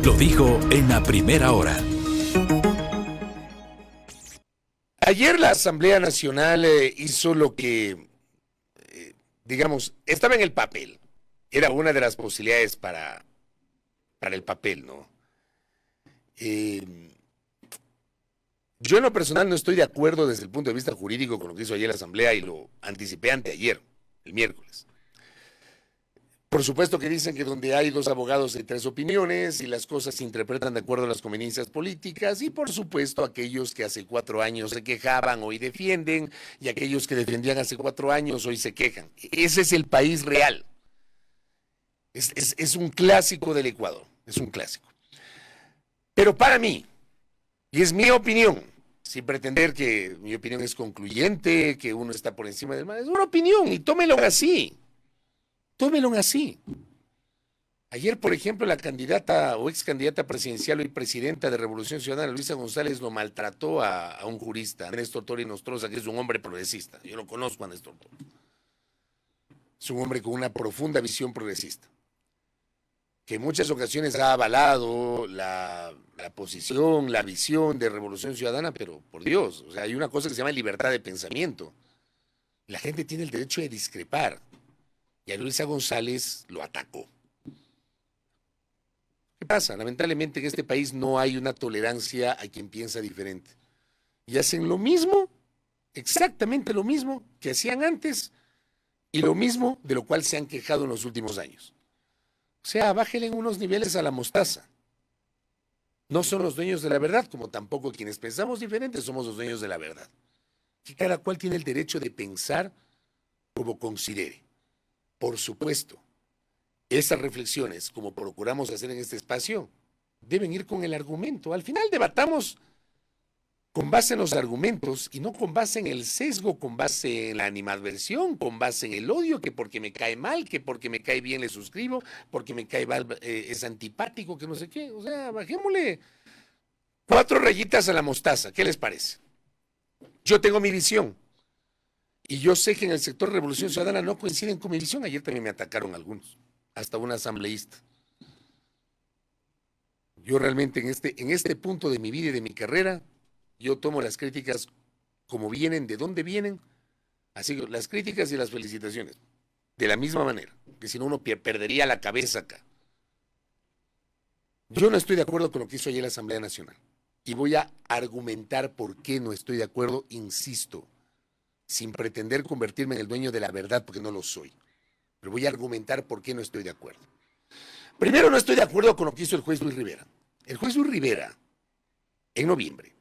Lo dijo en la primera hora. Ayer la Asamblea Nacional hizo lo que, digamos, estaba en el papel. Era una de las posibilidades para el papel, ¿no? Yo en lo personal no estoy de acuerdo desde el punto de vista jurídico con lo que hizo ayer la Asamblea y lo anticipé anteayer, el miércoles. Por supuesto que dicen que donde hay dos abogados hay tres opiniones y las cosas se interpretan de acuerdo a las conveniencias políticas y por supuesto aquellos que hace 4 años se quejaban hoy defienden y aquellos que defendían hace 4 años hoy se quejan. Ese es el país real. Es un clásico del Ecuador, es un clásico. Pero para mí, y es mi opinión, sin pretender que mi opinión es concluyente, que uno está por encima del mal, es una opinión y tómelo así. Tómelo así. Ayer, por ejemplo, la candidata o ex candidata presidencial y presidenta de Revolución Ciudadana, Luisa González, lo maltrató a un jurista, Néstor Tori Nostroza, que es un hombre progresista. Yo no conozco a Néstor Tori. Es un hombre con una profunda visión progresista, que en muchas ocasiones ha avalado la posición, la visión de Revolución Ciudadana, pero por Dios, o sea, hay una cosa que se llama libertad de pensamiento. La gente tiene el derecho de discrepar. Y a Luisa González lo atacó. ¿Qué pasa? Lamentablemente en este país no hay una tolerancia a quien piensa diferente. Y hacen lo mismo, exactamente lo mismo que hacían antes y lo mismo de lo cual se han quejado en los últimos años. O sea, bájenle unos niveles a la mostaza. No son los dueños de la verdad, como tampoco quienes pensamos diferentes somos los dueños de la verdad. Que cada cual tiene el derecho de pensar como considere. Por supuesto, esas reflexiones, como procuramos hacer en este espacio, deben ir con el argumento. Al final debatamos con base en los argumentos y no con base en el sesgo, con base en la animadversión, con base en el odio, que porque me cae mal, que porque me cae bien le suscribo, porque me cae mal es antipático, que no sé qué. O sea, bajémosle 4 rayitas a la mostaza. ¿Qué les parece? Yo tengo mi visión. Y yo sé que en el sector de Revolución Ciudadana no coinciden con mi visión. Ayer también me atacaron algunos, hasta un asambleísta. Yo realmente en este punto de mi vida y de mi carrera, yo tomo las críticas como vienen, de dónde vienen, así que las críticas y las felicitaciones, de la misma manera, que si no uno perdería la cabeza acá. Yo no estoy de acuerdo con lo que hizo ayer la Asamblea Nacional y voy a argumentar por qué no estoy de acuerdo, insisto, sin pretender convertirme en el dueño de la verdad, porque no lo soy. Pero voy a argumentar por qué no estoy de acuerdo. Primero, no estoy de acuerdo con lo que hizo el juez Luis Rivera. El juez Luis Rivera, en noviembre,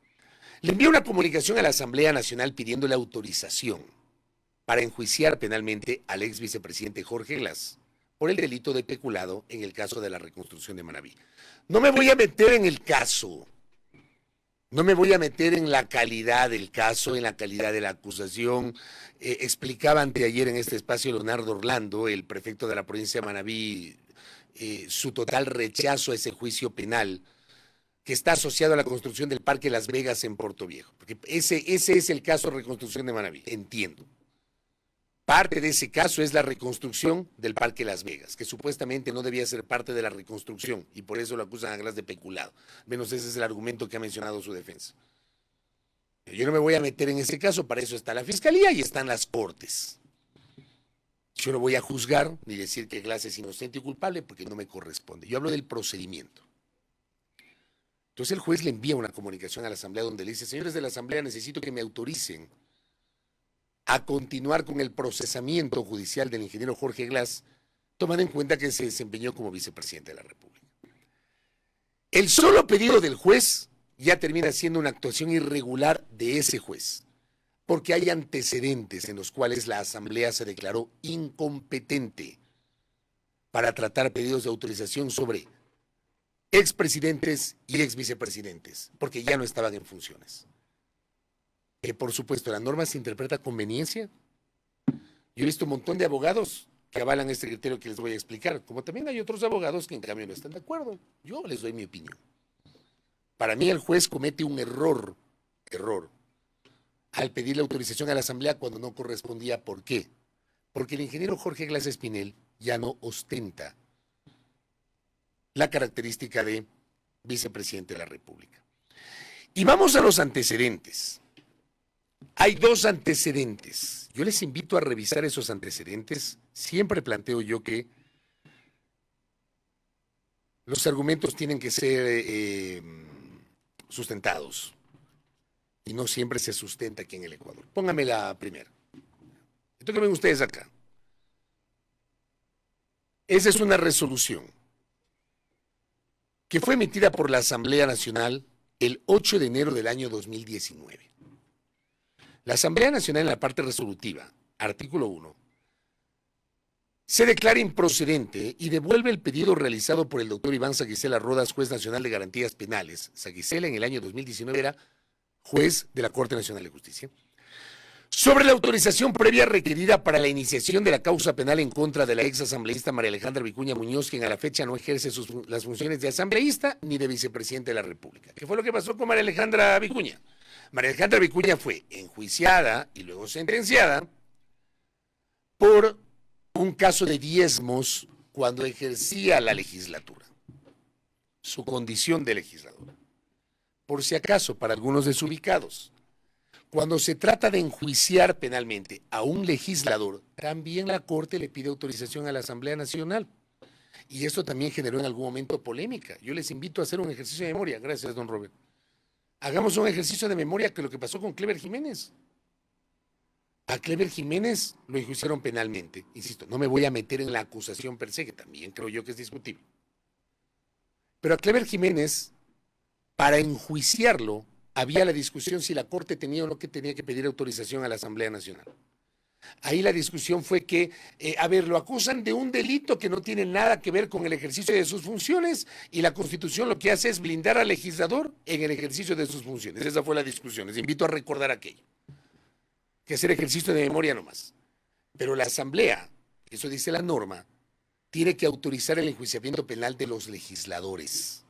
le envió una comunicación a la Asamblea Nacional pidiéndole autorización para enjuiciar penalmente al ex vicepresidente Jorge Glass por el delito de peculado en el caso de la reconstrucción de Manabí. No me voy a meter en el caso. No me voy a meter en la calidad del caso, en la calidad de la acusación. Explicaba anteayer en este espacio Leonardo Orlando, el prefecto de la provincia de Manabí, su total rechazo a ese juicio penal que está asociado a la construcción del Parque Las Vegas en Puerto Viejo. Porque ese es el caso de reconstrucción de Manabí, entiendo. Parte de ese caso es la reconstrucción del Parque Las Vegas, que supuestamente no debía ser parte de la reconstrucción y por eso lo acusan a Glass de peculado. Menos ese es el argumento que ha mencionado su defensa. Yo no me voy a meter en ese caso, para eso está la Fiscalía y están las Cortes. Yo no voy a juzgar ni decir que Glass es inocente y culpable porque no me corresponde. Yo hablo del procedimiento. Entonces el juez le envía una comunicación a la Asamblea donde le dice: señores de la Asamblea, necesito que me autoricen a continuar con el procesamiento judicial del ingeniero Jorge Glass, tomando en cuenta que se desempeñó como vicepresidente de la República. El solo pedido del juez ya termina siendo una actuación irregular de ese juez, porque hay antecedentes en los cuales la Asamblea se declaró incompetente para tratar pedidos de autorización sobre expresidentes y exvicepresidentes, porque ya no estaban en funciones. Que por supuesto la norma se interpreta a conveniencia. Yo he visto un montón de abogados que avalan este criterio que les voy a explicar, como también hay otros abogados que en cambio no están de acuerdo. Yo les doy mi opinión. Para mí el juez comete un error al pedir la autorización a la Asamblea cuando no correspondía. ¿Por qué? Porque el ingeniero Jorge Glass Espinel ya no ostenta la característica de vicepresidente de la República. Y vamos a los antecedentes. Hay dos antecedentes. Yo les invito a revisar esos antecedentes. Siempre planteo yo que los argumentos tienen que ser sustentados y no siempre se sustenta aquí en el Ecuador. Póngame la primera. Esto que ven ustedes acá. Esa es una resolución que fue emitida por la Asamblea Nacional el 8 de enero del año 2019. La Asamblea Nacional en la parte resolutiva, artículo 1, se declara improcedente y devuelve el pedido realizado por el doctor Iván Saquicela Rodas, juez nacional de garantías penales. Saquicela en el año 2019 era juez de la Corte Nacional de Justicia, sobre la autorización previa requerida para la iniciación de la causa penal en contra de la ex asambleísta María Alejandra Vicuña Muñoz, quien a la fecha no ejerce las funciones de asambleísta ni de vicepresidente de la República. ¿Qué fue lo que pasó con María Alejandra Vicuña? María Alejandra Vicuña fue enjuiciada y luego sentenciada por un caso de diezmos cuando ejercía la legislatura, su condición de legisladora. Por si acaso, para algunos desubicados, cuando se trata de enjuiciar penalmente a un legislador, también la Corte le pide autorización a la Asamblea Nacional. Y esto también generó en algún momento polémica. Yo les invito a hacer un ejercicio de memoria. Gracias, don Robert. Hagamos un ejercicio de memoria que lo que pasó con Clever Jiménez. A Clever Jiménez lo enjuiciaron penalmente. Insisto, no me voy a meter en la acusación per se, que también creo yo que es discutible. Pero a Clever Jiménez, para enjuiciarlo, había la discusión si la Corte tenía o no que tenía que pedir autorización a la Asamblea Nacional. Ahí la discusión fue que, lo acusan de un delito que no tiene nada que ver con el ejercicio de sus funciones y la Constitución lo que hace es blindar al legislador en el ejercicio de sus funciones. Esa fue la discusión. Les invito a recordar aquello. Que hacer ejercicio de memoria nomás. Pero la Asamblea, eso dice la norma, tiene que autorizar el enjuiciamiento penal de los legisladores.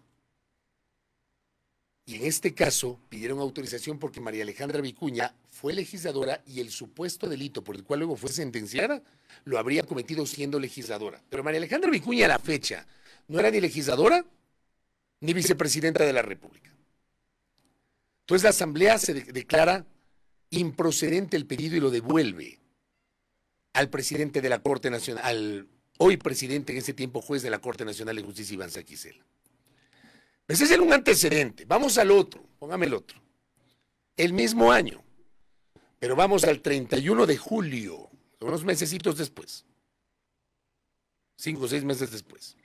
Y en este caso pidieron autorización porque María Alejandra Vicuña fue legisladora y el supuesto delito por el cual luego fue sentenciada lo habría cometido siendo legisladora. Pero María Alejandra Vicuña a la fecha no era ni legisladora ni vicepresidenta de la República. Entonces la Asamblea se declara improcedente el pedido y lo devuelve al presidente de la Corte Nacional, al hoy presidente, en ese tiempo juez de la Corte Nacional de Justicia, Iván Saquicela. Ese es un antecedente. Vamos al otro, póngame el otro. El mismo año, pero vamos al 31 de julio, unos mesecitos después, 5 o 6 meses después,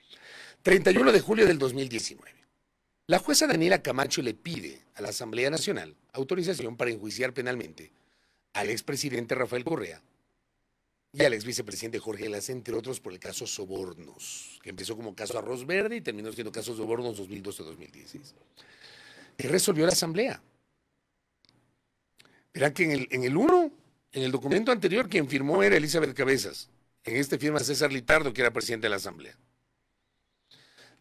31 de julio del 2019. La jueza Daniela Camacho le pide a la Asamblea Nacional autorización para enjuiciar penalmente al expresidente Rafael Correa y al exvicepresidente Jorge Glass, entre otros, por el caso Sobornos, que empezó como caso Arroz Verde y terminó siendo caso Sobornos 2012-2016. ¿Qué resolvió la Asamblea? Verán que en el documento anterior, quien firmó era Elizabeth Cabezas. En este firma César Litardo, que era presidente de la Asamblea.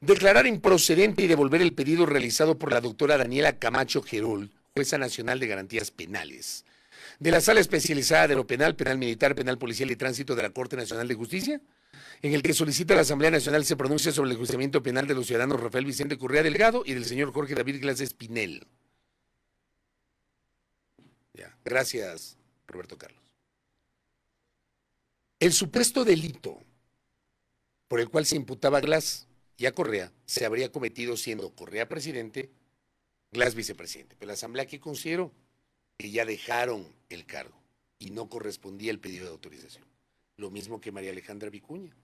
Declarar improcedente y devolver el pedido realizado por la doctora Daniela Camacho Gerol, jueza nacional de garantías penales, de la Sala Especializada de lo Penal, Penal Militar, Penal Policial y Tránsito de la Corte Nacional de Justicia, en el que solicita a la Asamblea Nacional se pronuncie sobre el enjuiciamiento penal de los ciudadanos Rafael Vicente Correa Delgado y del señor Jorge David Glass Espinel. Ya, gracias, Roberto Carlos. El supuesto delito por el cual se imputaba a Glass y a Correa se habría cometido siendo Correa presidente, Glass vicepresidente. Pero la Asamblea aquí consideró que ya dejaron el cargo y no correspondía el pedido de autorización. Lo mismo que María Alejandra Vicuña.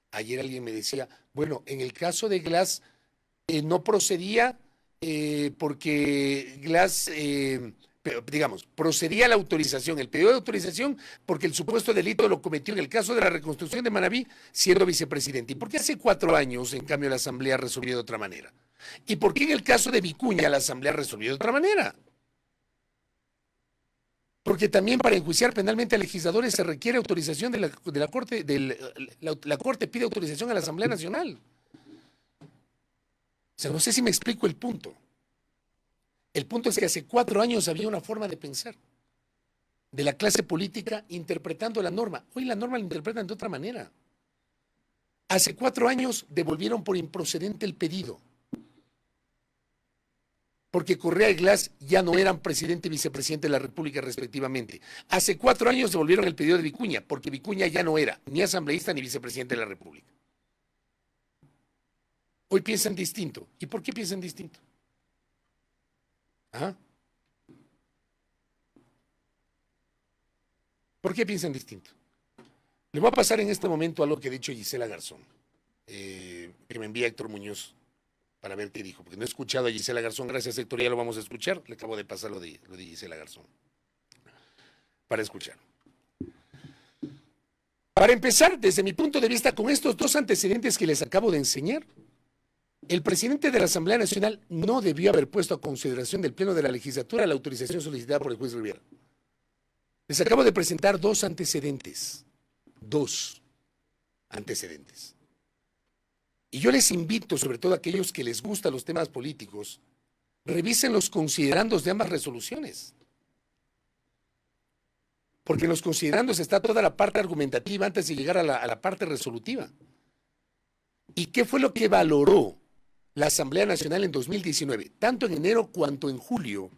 Ayer alguien me decía, bueno, en el caso de Glass no procedía porque Glass, procedía la autorización, el pedido de autorización porque el supuesto delito lo cometió en el caso de la reconstrucción de Manabí siendo vicepresidente. ¿Y por qué hace 4 años, en cambio, la Asamblea resolvió de otra manera? ¿Y por qué en el caso de Vicuña la Asamblea resolvió de otra manera? Porque también para enjuiciar penalmente a legisladores se requiere autorización de la Corte, la Corte pide autorización a la Asamblea Nacional. O sea, no sé si me explico el punto. El punto es que hace 4 años había una forma de pensar de la clase política interpretando la norma. Hoy la norma la interpretan de otra manera. Hace 4 años devolvieron por improcedente el pedido. porque Correa y Glass ya no eran presidente y vicepresidente de la República respectivamente. Hace 4 años devolvieron el pedido de Vicuña, porque Vicuña ya no era ni asambleísta ni vicepresidente de la República. Hoy piensan distinto. ¿Y por qué piensan distinto? ¿Ah? ¿Por qué piensan distinto? Le voy a pasar en este momento algo que ha dicho Gisela Garzón, que me envía Héctor Muñoz, para ver qué dijo, porque no he escuchado a Gisela Garzón. Gracias, Héctor, ya lo vamos a escuchar. Le acabo de pasar lo de Gisela Garzón, para escuchar. Para empezar, desde mi punto de vista, con estos 2 antecedentes que les acabo de enseñar, el presidente de la Asamblea Nacional no debió haber puesto a consideración del Pleno de la Legislatura la autorización solicitada por el juez Riviera. Les acabo de presentar 2 antecedentes. 2 antecedentes. Y yo les invito, sobre todo a aquellos que les gustan los temas políticos, revisen los considerandos de ambas resoluciones. Porque en los considerandos está toda la parte argumentativa antes de llegar a la parte resolutiva. ¿Y qué fue lo que valoró la Asamblea Nacional en 2019, tanto en enero cuanto en julio,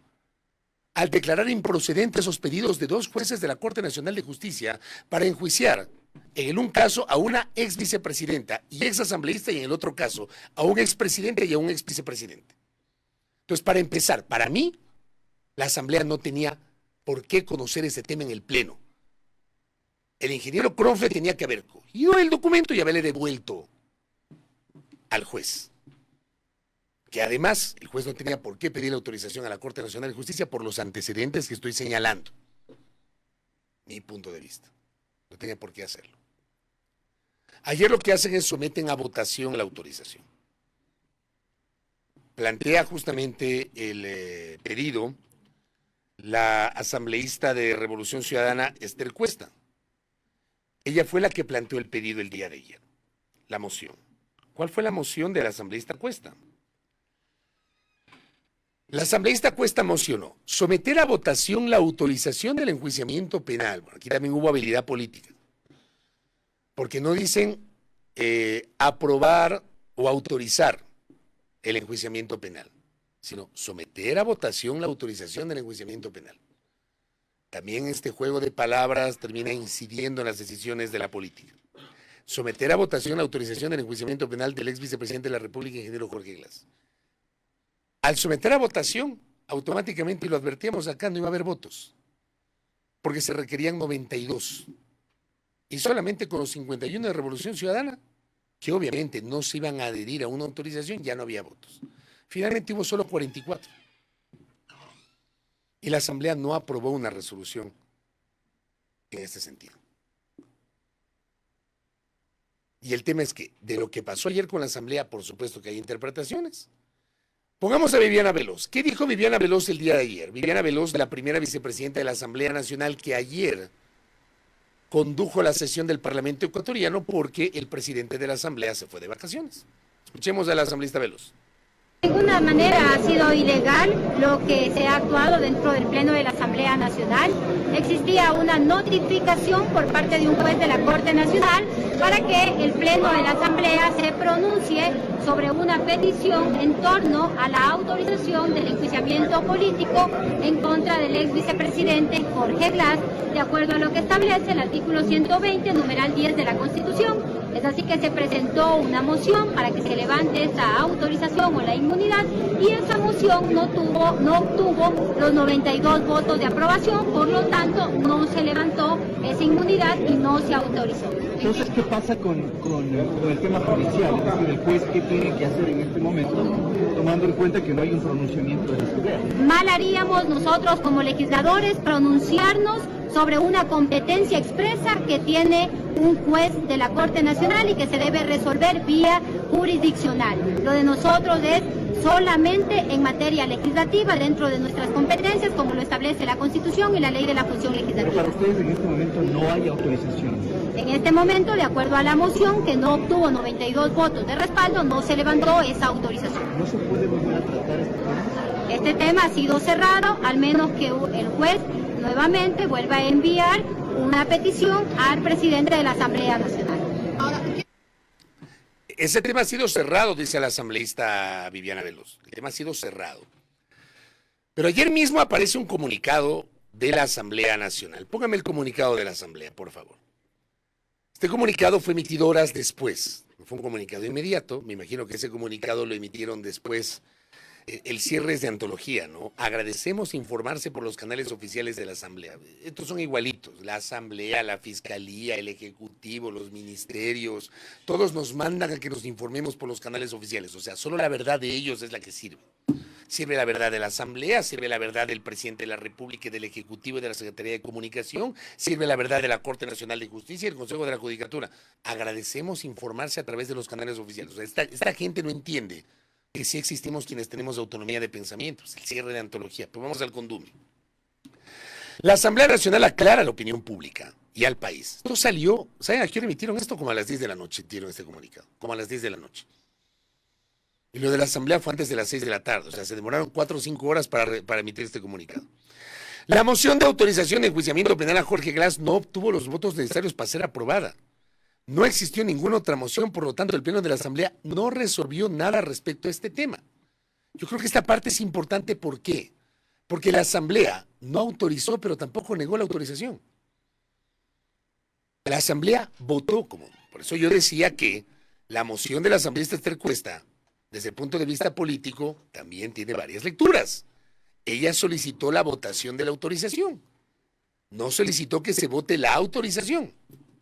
al declarar improcedentes esos pedidos de 2 jueces de la Corte Nacional de Justicia para enjuiciar, en un caso, a una ex vicepresidenta y ex asambleísta, y en el otro caso, a un expresidente y a un ex vicepresidente? Entonces, para empezar, para mí, la Asamblea no tenía por qué conocer ese tema en el Pleno. El ingeniero Cronfle tenía que haber cogido el documento y haberle devuelto al juez. Que además, el juez no tenía por qué pedir la autorización a la Corte Nacional de Justicia por los antecedentes que estoy señalando. Mi punto de vista. No tenía por qué hacerlo. Ayer lo que hacen es someten a votación la autorización. Plantea justamente el pedido la asambleísta de Revolución Ciudadana, Esther Cuesta. Ella fue la que planteó el pedido el día de ayer, la moción. ¿Cuál fue la moción de la asambleísta Cuesta? La asambleísta Cuesta mocionó someter a votación la autorización del enjuiciamiento penal. Bueno, aquí también hubo habilidad política, porque no dicen aprobar o autorizar el enjuiciamiento penal, sino someter a votación la autorización del enjuiciamiento penal. También este juego de palabras termina incidiendo en las decisiones de la política. Someter a votación la autorización del enjuiciamiento penal del ex vicepresidente de la República, ingeniero Jorge Glass. Al someter a votación, automáticamente, y lo advertíamos acá, no iba a haber votos, porque se requerían 92. Y solamente con los 51 de Revolución Ciudadana, que obviamente no se iban a adherir a una autorización, ya no había votos. Finalmente hubo solo 44. Y la Asamblea no aprobó una resolución en este sentido. Y el tema es que de lo que pasó ayer con la Asamblea, por supuesto que hay interpretaciones. Pongamos a Viviana Veloz. ¿Qué dijo Viviana Veloz el día de ayer? Viviana Veloz, la primera vicepresidenta de la Asamblea Nacional, que ayer condujo la sesión del Parlamento ecuatoriano porque el presidente de la Asamblea se fue de vacaciones. Escuchemos a la asambleísta Veloz. De ninguna manera ha sido ilegal lo que se ha actuado dentro del Pleno de la Asamblea Nacional. Existía una notificación por parte de un juez de la Corte Nacional para que el Pleno de la Asamblea se pronuncie sobre una petición en torno a la autorización del enjuiciamiento político en contra del ex vicepresidente Jorge Glass, de acuerdo a lo que establece el artículo 120, numeral 10 de la Constitución. Es así que se presentó una moción para que se levante esa autorización o la inmunidad, y esa moción no obtuvo los 92 votos de aprobación, por lo tanto no se levantó esa inmunidad y no se autorizó. Entonces, ¿qué pasa con el tema judicial? Es decir, el juez, ¿qué tiene que hacer en este momento, tomando en cuenta que no hay un pronunciamiento de la Asamblea? Mal haríamos nosotros como legisladores pronunciarnos sobre una competencia expresa que tiene un juez de la Corte Nacional y que se debe resolver vía jurisdiccional. Lo de nosotros es solamente en materia legislativa, dentro de nuestras competencias, como lo establece la Constitución y la Ley de la Función Legislativa. Pero para ustedes en este momento no hay autorización. En este momento, de acuerdo a la moción, que no obtuvo 92 votos de respaldo, no se levantó esa autorización. ¿No se puede volver a tratar este tema? Este tema ha sido cerrado, al menos que el juez nuevamente vuelva a enviar una petición al presidente de la Asamblea Nacional. Ese tema ha sido cerrado, dice la asambleísta Viviana Veloz. El tema ha sido cerrado. Pero ayer mismo aparece un comunicado de la Asamblea Nacional. Póngame el comunicado de la Asamblea, por favor. Este comunicado fue emitido horas después. No fue un comunicado inmediato. Me imagino que ese comunicado lo emitieron después. El cierre es de antología, ¿no? Agradecemos informarse por los canales oficiales de la Asamblea. Estos son igualitos. La Asamblea, la Fiscalía, el Ejecutivo, los ministerios. Todos nos mandan a que nos informemos por los canales oficiales. O sea, solo la verdad de ellos es la que sirve. Sirve la verdad de la Asamblea, sirve la verdad del Presidente de la República y del Ejecutivo y de la Secretaría de Comunicación, sirve la verdad de la Corte Nacional de Justicia y el Consejo de la Judicatura. Agradecemos informarse a través de los canales oficiales. O sea, esta gente no entiende que sí existimos quienes tenemos autonomía de pensamiento. Es el cierre de antología. Pero vamos al condumio. La Asamblea Nacional aclara a la opinión pública y al país. Esto salió, ¿saben a qué hora emitieron esto? Como a las 10 de la noche emitieron este comunicado. Como a las 10 de la noche. Y lo de la Asamblea fue antes de las 6 de la tarde. O sea, se demoraron 4 o 5 horas para emitir este comunicado. La moción de autorización de enjuiciamiento penal a Jorge Glass no obtuvo los votos necesarios para ser aprobada. No existió ninguna otra moción, por lo tanto, el Pleno de la Asamblea no resolvió nada respecto a este tema. Yo creo que esta parte es importante. ¿Por qué? Porque la Asamblea no autorizó, pero tampoco negó la autorización. La Asamblea votó como. Por eso yo decía que la moción de la asambleísta Esther Cuesta, desde el punto de vista político, también tiene varias lecturas. Ella solicitó la votación de la autorización. No solicitó que se vote la autorización.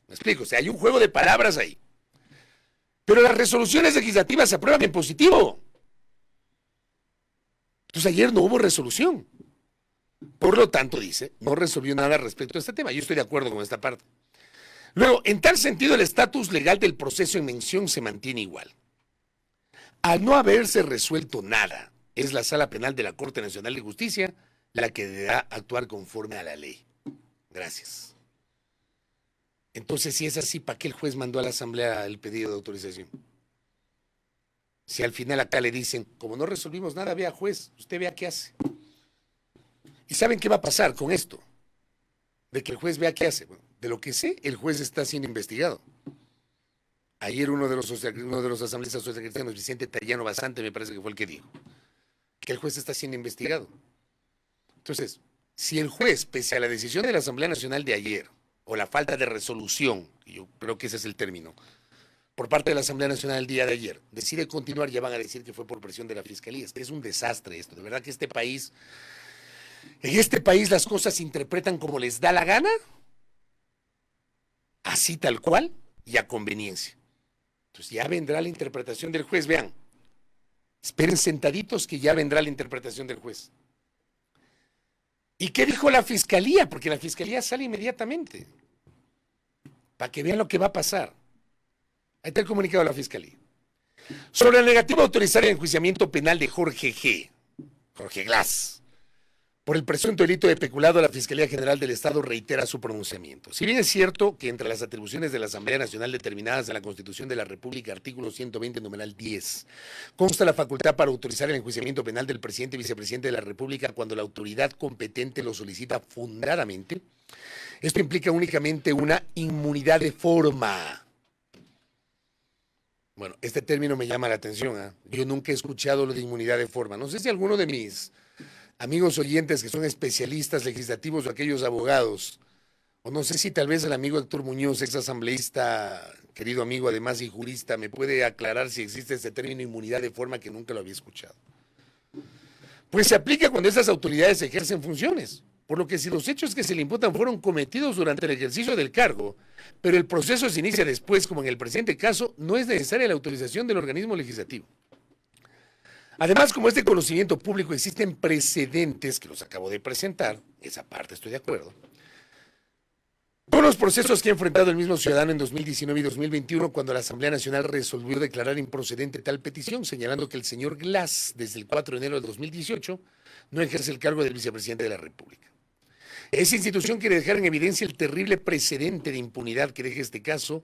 ¿Me explico? O sea, hay un juego de palabras ahí. Pero las resoluciones legislativas se aprueban en positivo. Entonces ayer no hubo resolución. Por lo tanto, dice, no resolvió nada respecto a este tema. Yo estoy de acuerdo con esta parte. Luego, en tal sentido, el estatus legal del proceso en mención se mantiene igual. Al no haberse resuelto nada, es la Sala Penal de la Corte Nacional de Justicia la que deberá actuar conforme a la ley. Gracias. Entonces, si es así, ¿para qué el juez mandó a la Asamblea el pedido de autorización? Si al final acá le dicen, como no resolvimos nada, vea juez, usted vea qué hace. ¿Y saben qué va a pasar con esto? De que el juez vea qué hace. Bueno, de lo que sé, el juez está siendo investigado. Ayer uno de los asambleístas socialcristianos, Vicente Tallano Basante, me parece que fue el que dijo que el juez está siendo investigado. Entonces, si el juez, pese a la decisión de la Asamblea Nacional de ayer, o la falta de resolución, yo creo que ese es el término, por parte de la Asamblea Nacional el día de ayer, decide continuar, ya van a decir que fue por presión de la Fiscalía. Es un desastre esto. De verdad que en este país las cosas se interpretan como les da la gana, así tal cual, y a conveniencia. Entonces ya vendrá la interpretación del juez. Vean, esperen sentaditos que ya vendrá la interpretación del juez. ¿Y qué dijo la Fiscalía? Porque la Fiscalía sale inmediatamente, para que vean lo que va a pasar. Ahí está el comunicado de la Fiscalía. Sobre la negativa a autorizar el enjuiciamiento penal de Jorge Glass, por el presunto delito de peculado, la Fiscalía General del Estado reitera su pronunciamiento. Si bien es cierto que entre las atribuciones de la Asamblea Nacional determinadas en la Constitución de la República, artículo 120, numeral 10, consta la facultad para autorizar el enjuiciamiento penal del presidente y vicepresidente de la República cuando la autoridad competente lo solicita fundadamente, esto implica únicamente una inmunidad de forma. Bueno, este término me llama la atención, ¿eh? Yo nunca he escuchado lo de inmunidad de forma. No sé si alguno de mis amigos oyentes que son especialistas legislativos o aquellos abogados, o no sé si tal vez el amigo Héctor Muñoz, ex asambleísta, querido amigo además y jurista, me puede aclarar si existe este término inmunidad de forma, que nunca lo había escuchado. Pues se aplica cuando esas autoridades ejercen funciones, por lo que si los hechos que se le imputan fueron cometidos durante el ejercicio del cargo, pero el proceso se inicia después, como en el presente caso, no es necesaria la autorización del organismo legislativo. Además, como este conocimiento público, existen precedentes que los acabo de presentar, esa parte estoy de acuerdo, con los procesos que ha enfrentado el mismo ciudadano en 2019 y 2021, cuando la Asamblea Nacional resolvió declarar improcedente tal petición, señalando que el señor Glass, desde el 4 de enero del 2018, no ejerce el cargo del vicepresidente de la República. Esa institución quiere dejar en evidencia el terrible precedente de impunidad que deja este caso,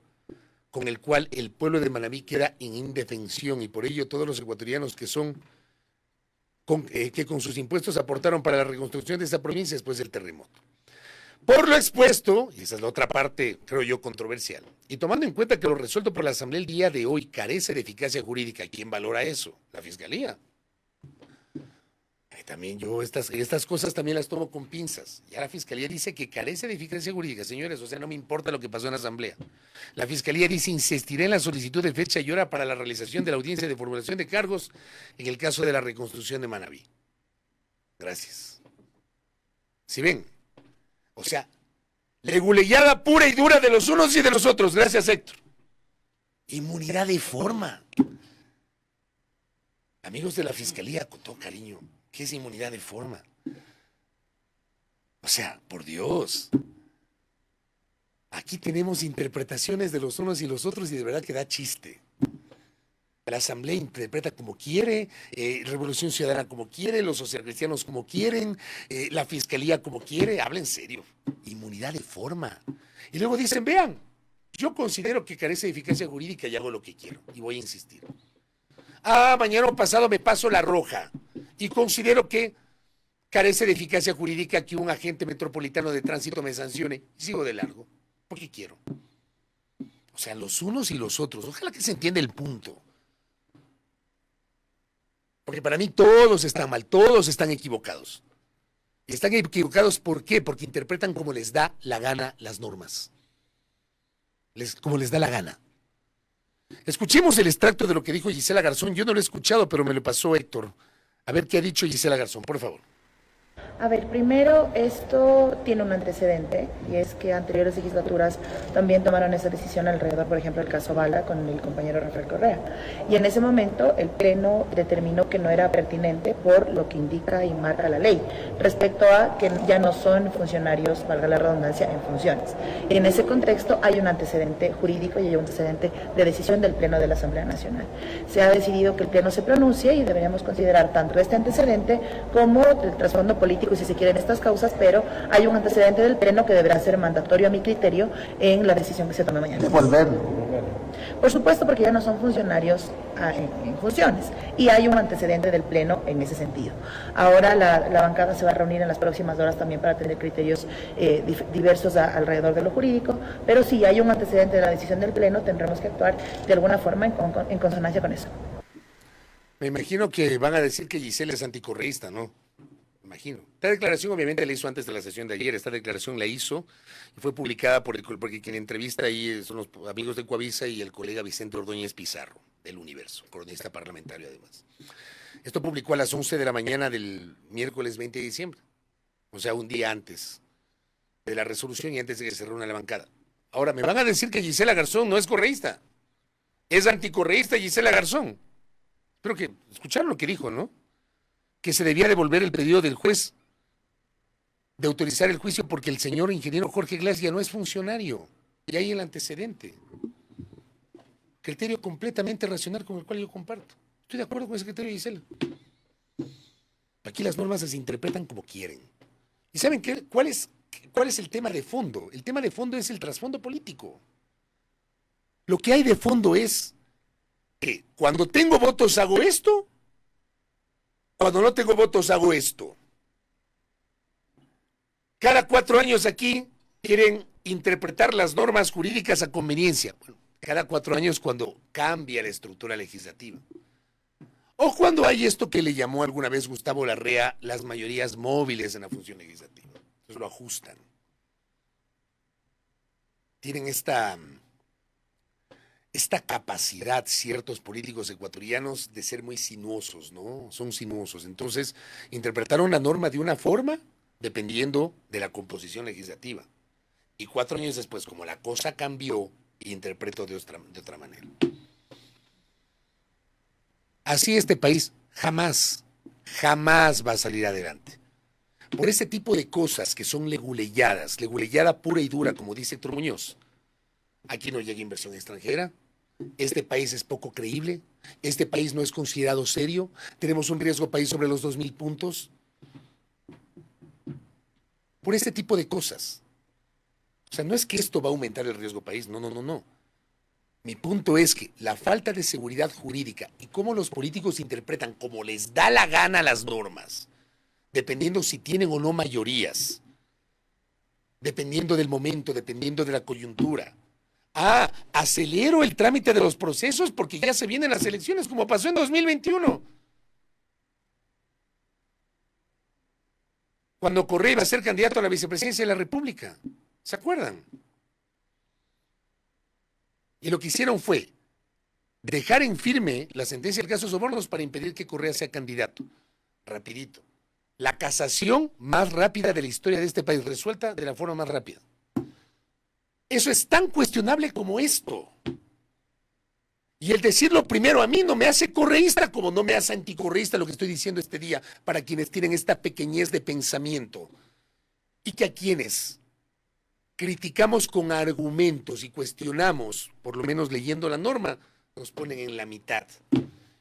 con el cual el pueblo de Manabí queda en indefensión, y por ello todos los ecuatorianos que con sus impuestos aportaron para la reconstrucción de esta provincia después del terremoto. Por lo expuesto, y esa es la otra parte, creo yo, controversial, y tomando en cuenta que lo resuelto por la Asamblea el día de hoy carece de eficacia jurídica, ¿quién valora eso? La Fiscalía. también yo estas cosas también las tomo con pinzas. Ya la Fiscalía dice que carece de eficacia jurídica, señores, o sea, no me importa lo que pasó en la Asamblea. La Fiscalía dice, insistiré en la solicitud de fecha y hora para la realización de la audiencia de formulación de cargos en el caso de la reconstrucción de Manabí. Gracias. ¿Sí ven? O sea, leguleyada pura y dura de los unos y de los otros. Gracias, Héctor. Inmunidad de forma. Amigos de la Fiscalía, con todo cariño, ¿qué es inmunidad de forma? O sea, por Dios. Aquí tenemos interpretaciones de los unos y los otros y de verdad que da chiste. La Asamblea interpreta como quiere, Revolución Ciudadana como quiere, los socialcristianos como quieren, la Fiscalía como quiere. Habla en serio. Inmunidad de forma. Y luego dicen, vean, yo considero que carece de eficacia jurídica y hago lo que quiero. Y voy a insistir. Mañana o pasado me paso la roja y considero que carece de eficacia jurídica que un agente metropolitano de tránsito me sancione y sigo de largo, porque quiero. O sea, los unos y los otros. Ojalá que se entienda el punto. Porque para mí todos están mal, todos están equivocados. Y están equivocados, ¿por qué? Porque interpretan como les da la gana las normas. Como les da la gana. Escuchemos el extracto de lo que dijo Gisela Garzón. Yo no lo he escuchado, pero me lo pasó Héctor. A ver qué ha dicho Gisela Garzón, por favor. A ver, primero, esto tiene un antecedente, y es que anteriores legislaturas también tomaron esa decisión alrededor, por ejemplo, del caso Bala con el compañero Rafael Correa. Y en ese momento el Pleno determinó que no era pertinente por lo que indica y marca la ley, respecto a que ya no son funcionarios, valga la redundancia, en funciones. En ese contexto hay un antecedente jurídico y hay un antecedente de decisión del Pleno de la Asamblea Nacional. Se ha decidido que el Pleno se pronuncie y deberíamos considerar tanto este antecedente como el trasfondo político, si se quieren, estas causas, pero hay un antecedente del Pleno que deberá ser mandatorio a mi criterio en la decisión que se tome mañana. Por supuesto, porque ya no son funcionarios en funciones, y hay un antecedente del Pleno en ese sentido. Ahora la bancada se va a reunir en las próximas horas también para tener criterios diversos alrededor de lo jurídico, pero si hay un antecedente de la decisión del Pleno, tendremos que actuar de alguna forma en consonancia con eso. Me imagino que van a decir que Gisela es anticorreísta, ¿no? Imagino. Esta declaración obviamente la hizo antes de la sesión de ayer. Esta declaración la hizo y fue publicada porque quien entrevista ahí son los amigos de Coavisa y el colega Vicente Ordóñez Pizarro, del Universo, cronista parlamentario además. Esto publicó a las 11 de la mañana del miércoles 20 de diciembre, o sea, un día antes de la resolución y antes de que se reúna la bancada. Ahora, me van a decir que Gisela Garzón no es correísta. Es anticorreísta Gisela Garzón. Espero que escucharon lo que dijo, ¿no? Que se debía devolver el pedido del juez de autorizar el juicio porque el señor ingeniero Jorge Glass ya no es funcionario. Y hay el antecedente. Criterio completamente racional con el cual yo comparto. Estoy de acuerdo con ese criterio, Gisela. Aquí las normas se interpretan como quieren. ¿Y saben qué? ¿Cuál es el tema de fondo? El tema de fondo es el trasfondo político. Lo que hay de fondo es que cuando tengo votos hago esto, cuando no tengo votos hago esto. Cada 4 años aquí quieren interpretar las normas jurídicas a conveniencia. Bueno, cada 4 años cuando cambia la estructura legislativa. O cuando hay esto que le llamó alguna vez Gustavo Larrea las mayorías móviles en la función legislativa. Entonces lo ajustan. Tienen esta capacidad ciertos políticos ecuatorianos de ser muy sinuosos, ¿no? Son sinuosos. Entonces, interpretaron la norma de una forma dependiendo de la composición legislativa. Y 4 años después, como la cosa cambió, interpreto de otra manera. Así este país jamás va a salir adelante. Por ese tipo de cosas que son leguleyada pura y dura, como dice Héctor Muñoz. Aquí no llega inversión extranjera, este país es poco creíble, este país no es considerado serio, tenemos un riesgo país sobre los 2,000 puntos. Por este tipo de cosas. O sea, no es que esto va a aumentar el riesgo país, no. Mi punto es que la falta de seguridad jurídica y cómo los políticos interpretan como les da la gana las normas, dependiendo si tienen o no mayorías, dependiendo del momento, dependiendo de la coyuntura. Acelero el trámite de los procesos porque ya se vienen las elecciones, como pasó en 2021. cuando Correa iba a ser candidato a la vicepresidencia de la República. ¿Se acuerdan? Y lo que hicieron fue dejar en firme la sentencia del caso Sobornos para impedir que Correa sea candidato. Rapidito. La casación más rápida de la historia de este país, resuelta de la forma más rápida. Eso es tan cuestionable como esto. Y el decirlo primero a mí no me hace correísta como no me hace anticorreísta lo que estoy diciendo este día para quienes tienen esta pequeñez de pensamiento. Y que a quienes criticamos con argumentos y cuestionamos, por lo menos leyendo la norma, nos ponen en la mitad.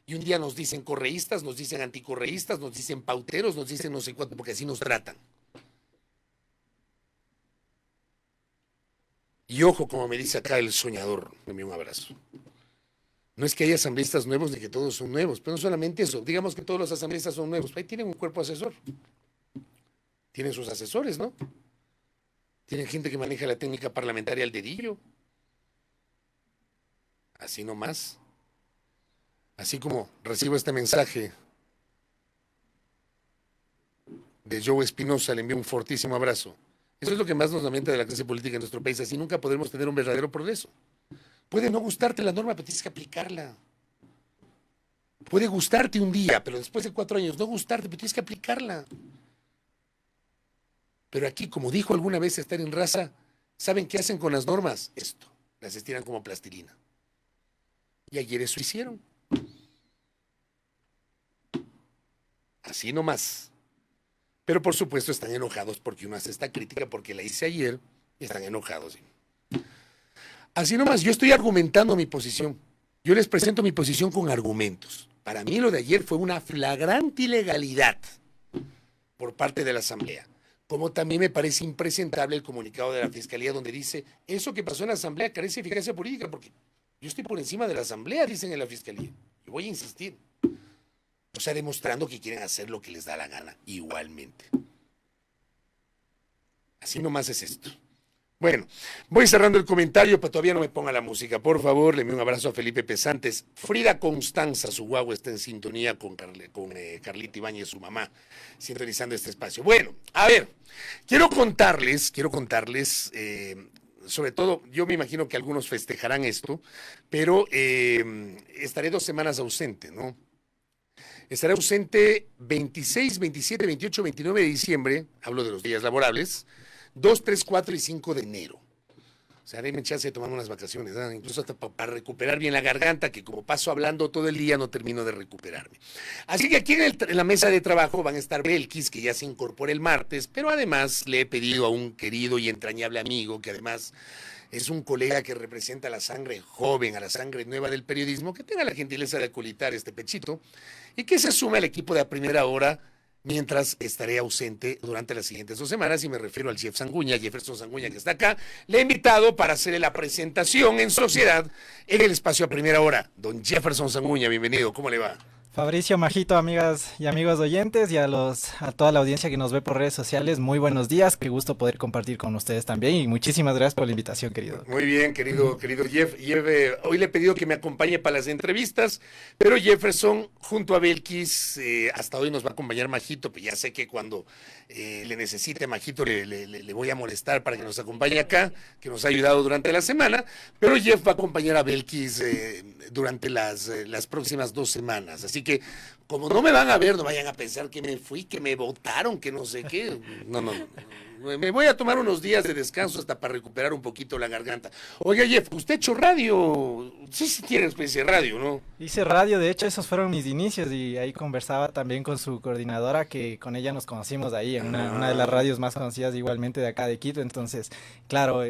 Y un día nos dicen correístas, nos dicen anticorreístas, nos dicen pauteros, nos dicen no sé cuánto, porque así nos tratan. Y ojo, como me dice acá el soñador, me envía un abrazo. No es que haya asambleístas nuevos ni que todos son nuevos, pero no solamente eso, digamos que todos los asambleístas son nuevos, ahí tienen un cuerpo asesor. Tienen sus asesores, ¿no? Tienen gente que maneja la técnica parlamentaria al dedillo. Así nomás. Así como recibo este mensaje de Joe Espinosa, le envío un fortísimo abrazo. Eso es lo que más nos lamenta de la clase política en nuestro país. Así nunca podremos tener un verdadero progreso. Puede no gustarte la norma, pero tienes que aplicarla. Puede gustarte un día, pero después de 4 años no gustarte, pero tienes que aplicarla. Pero aquí, como dijo alguna vez Estar en Raza, ¿saben qué hacen con las normas? Esto, las estiran como plastilina. Y ayer eso hicieron. Así nomás. Pero por supuesto están enojados porque uno hace esta crítica, porque la hice ayer y están enojados. ¿Sí? Así nomás, yo estoy argumentando mi posición. Yo les presento mi posición con argumentos. Para mí lo de ayer fue una flagrante ilegalidad por parte de la Asamblea. Como también me parece impresentable el comunicado de la Fiscalía donde dice, eso que pasó en la Asamblea carece de eficacia política, porque yo estoy por encima de la Asamblea, dicen en la Fiscalía. Y voy a insistir. O sea, demostrando que quieren hacer lo que les da la gana, igualmente. Así nomás es esto. Bueno, voy cerrando el comentario, pero todavía no me ponga la música. Por favor, le envío un abrazo a Felipe Pesantes. Frida Constanza, su guagua, está en sintonía con Carlita Ibáñez, su mamá, sintonizando este espacio. Bueno, a ver, quiero contarles, sobre todo, yo me imagino que algunos festejarán esto, pero estaré 2 semanas ausente, ¿no? Estaré ausente 26, 27, 28, 29 de diciembre, hablo de los días laborables, 2, 3, 4 y 5 de enero. O sea, déme chance de tomar unas vacaciones, ¿no? Incluso hasta para recuperar bien la garganta, que como paso hablando todo el día no termino de recuperarme. Así que aquí en la mesa de trabajo van a estar Belkis, que ya se incorpora el martes, pero además le he pedido a un querido y entrañable amigo, que además es un colega que representa a la sangre joven, a la sangre nueva del periodismo, que tenga la gentileza de acolitar este pechito y que se sume al equipo de A Primera Hora mientras estaré ausente durante las siguientes 2 semanas, y me refiero al chef Sanguña, Jefferson Sanguña, que está acá. Le he invitado para hacerle la presentación en sociedad en el espacio A Primera Hora. Don Jefferson Sanguña, bienvenido, ¿cómo le va? Fabricio, Majito, amigas y amigos oyentes, y a toda la audiencia que nos ve por redes sociales, muy buenos días, qué gusto poder compartir con ustedes también, y muchísimas gracias por la invitación, querido. Muy bien, querido Jeff, hoy le he pedido que me acompañe para las entrevistas, pero Jefferson, junto a Belkis, hasta hoy nos va a acompañar Majito, pues ya sé que cuando le necesite Majito le voy a molestar para que nos acompañe acá, que nos ha ayudado durante la semana, pero Jeff va a acompañar a Belkis durante las próximas 2 semanas, así que como no me van a ver, no vayan a pensar que me fui, que me votaron, que no sé qué. No. Me voy a tomar unos días de descanso hasta para recuperar un poquito la garganta. Oiga, Jeff, ¿usted ha hecho radio? Sí tiene especie de radio, ¿no? Hice radio, de hecho esos fueron mis inicios, y ahí conversaba también con su coordinadora, que con ella nos conocimos ahí en una de las radios más conocidas igualmente de acá de Quito. Entonces, claro,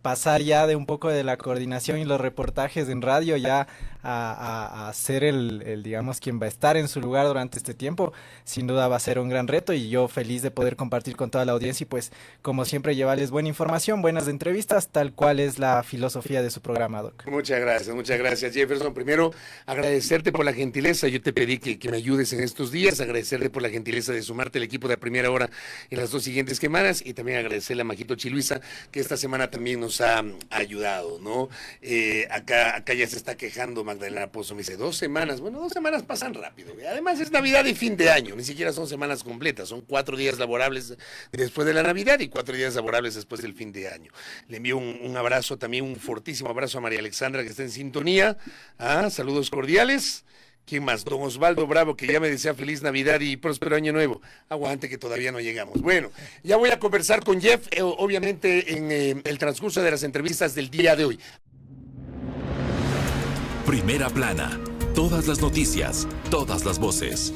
pasar ya de un poco de la coordinación y los reportajes en radio ya a ser el digamos, quien va a estar en su lugar durante este tiempo, sin duda va a ser un gran reto, y yo feliz de poder compartir con toda la audiencia y pues como siempre llevarles buena información, buenas entrevistas, tal cual es la filosofía de su programa, Doc. Muchas gracias Jefferson. Primero, agradecerte por la gentileza, yo te pedí que me ayudes en estos días, agradecerte por la gentileza de sumarte al equipo de A Primera Hora en las 2 siguientes semanas, y también agradecerle a Majito Chiluisa, que esta semana también nos ha ayudado, ¿no? Acá ya se está quejando Magdalena Pozo, me dice 2 semanas, bueno, 2 semanas pasan rápido, Además es Navidad y fin de año, ni siquiera son semanas completas, son 4 días laborables después de la Navidad y 4 días laborables después del fin de año. Le envío un abrazo, también un fortísimo abrazo a María Alexandra que está en sintonía. Saludos cordiales. ¿Quién más? Don Osvaldo Bravo, que ya me desea feliz Navidad y próspero año nuevo. Aguante que todavía no llegamos. Bueno, ya voy a conversar con Jeff, obviamente en el transcurso de las entrevistas del día de hoy. Primera plana. Todas las noticias, todas las voces.